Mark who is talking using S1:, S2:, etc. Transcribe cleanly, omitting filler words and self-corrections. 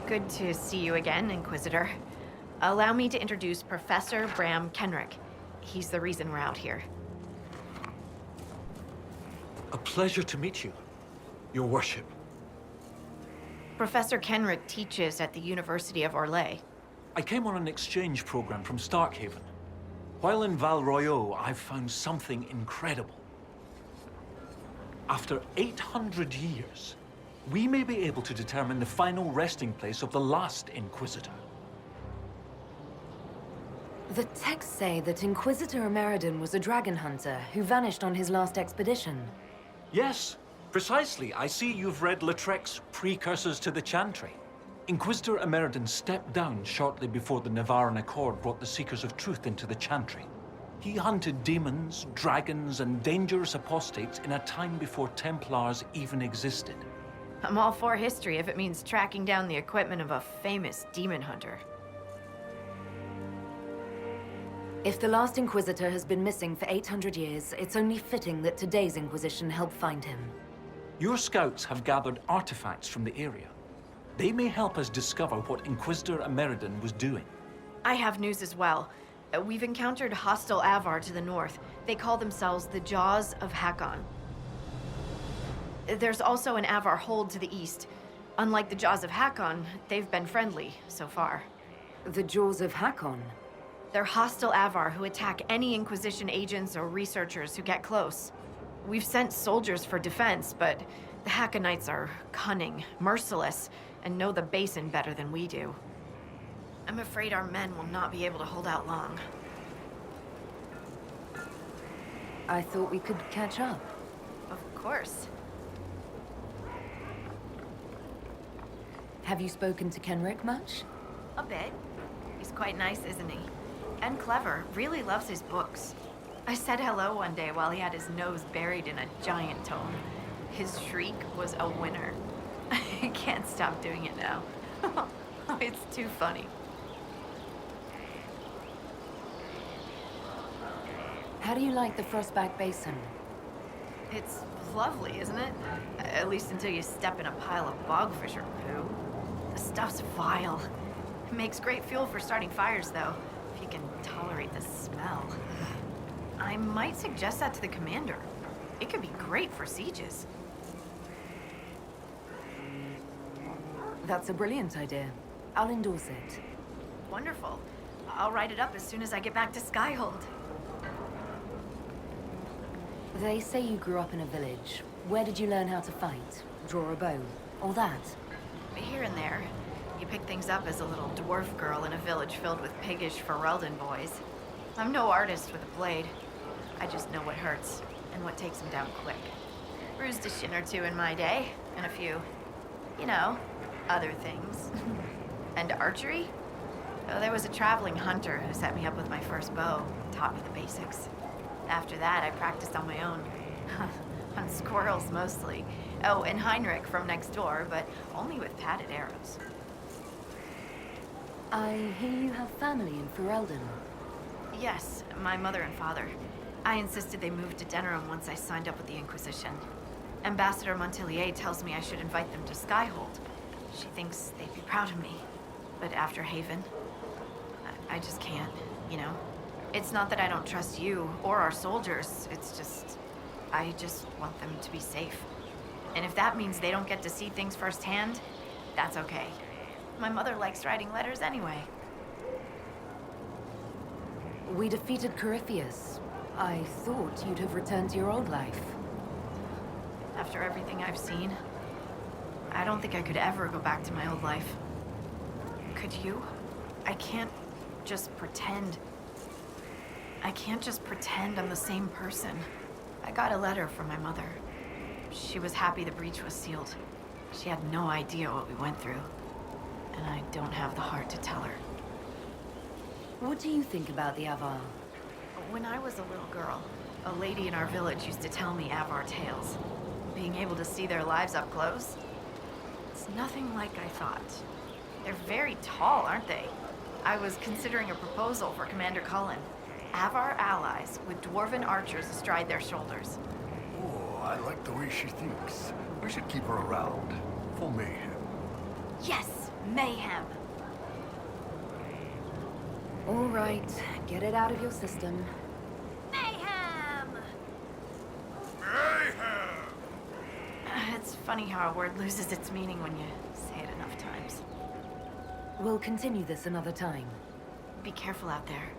S1: Good to see you again, Inquisitor. Allow me to introduce Professor Bram Kenrick. He's the reason we're out here.
S2: A pleasure to meet you, Your Worship.
S1: Professor Kenrick teaches at the University of Orlais.
S2: I came on an exchange program from Starkhaven. While in Val Royeaux, I've found something incredible. After 800 years, we may be able to determine the final resting place of the last Inquisitor.
S3: The texts say that Inquisitor Emeridon was a dragon hunter who vanished on his last expedition.
S2: Yes, precisely. I see you've read Lautrec's Precursors to the Chantry. Inquisitor Emeridon stepped down shortly before the Nevarran Accord brought the Seekers of Truth into the Chantry. He hunted demons, dragons, and dangerous apostates in a time before Templars even existed.
S1: I'm all for history if it means tracking down the equipment of a famous demon hunter.
S3: If the last Inquisitor has been missing for 800 years, it's only fitting that today's Inquisition help find him.
S2: Your scouts have gathered artifacts from the area. They may help us discover what Inquisitor Emeridon was doing.
S1: I have news as well. We've encountered hostile Avar to the north. They call themselves the Jaws of Hakkon. There's also an Avar hold to the east. Unlike the Jaws of Hakkon, they've been friendly so far.
S3: The Jaws of Hakkon?
S1: They're hostile Avar who attack any Inquisition agents or researchers who get close. We've sent soldiers for defense, but the Hakkonites are cunning, merciless, and know the basin better than we do. I'm afraid our men will not be able to hold out long.
S3: I thought we could catch up.
S1: Of course.
S3: Have you spoken to Kenrick much?
S1: A bit. He's quite nice, isn't he? And clever. Really loves his books. I said hello one day while he had his nose buried in a giant tome. His shriek was a winner. I can't stop doing it now. It's too funny.
S3: How do you like the Frostback Basin?
S1: It's lovely, isn't it? At least until you step in a pile of bogfish or poo. The stuff's vile. It makes great fuel for starting fires, though, if you can tolerate the smell. I might suggest that to the commander. It could be great for sieges.
S3: That's a brilliant idea. I'll endorse it.
S1: Wonderful. I'll write it up as soon as I get back to Skyhold.
S3: They say you grew up in a village. Where did you learn how to fight? Draw a bow? All that?
S1: Here and there. You pick things up as a little dwarf girl in a village filled with piggish Ferelden boys. I'm no artist with a blade. I just know what hurts and what takes them down quick. Bruised a shin or two in my day, and a few, you know, other things. And archery? Oh, there was a traveling hunter who set me up with my first bow, taught me the basics. After that, I practiced on my own. On squirrels, mostly. Oh, and Heinrich from next door, but only with padded arrows.
S3: I hear you have family in Ferelden.
S1: Yes, my mother and father. I insisted they moved to Denerim once I signed up with the Inquisition. Ambassador Montelier tells me I should invite them to Skyhold. She thinks they'd be proud of me. But after Haven, I just can't, you know? It's not that I don't trust you or our soldiers. It's just, I just want them to be safe. And if that means they don't get to see things firsthand, that's okay. My mother likes writing letters anyway.
S3: We defeated Corypheus. I thought you'd have returned to your old life.
S1: After everything I've seen, I don't think I could ever go back to my old life. Could you? I can't just pretend. I can't just pretend I'm the same person. I got a letter from my mother. She was happy the breach was sealed. She had no idea what we went through. And I don't have the heart to tell her.
S3: What do you think about the Avar?
S1: When I was a little girl, a lady in our village used to tell me Avar tales. Being able to see their lives up close, it's nothing like I thought. They're very tall, aren't they? I was considering a proposal for Commander Cullen. Avar allies with dwarven archers astride their shoulders.
S4: Oh, I like the way she thinks. We should keep her around. For mayhem.
S1: Yes, Mayhem.
S3: All right, get it out of your system.
S1: Mayhem! It's funny how a word loses its meaning when you say it enough times.
S3: We'll continue this another time.
S1: Be careful out there.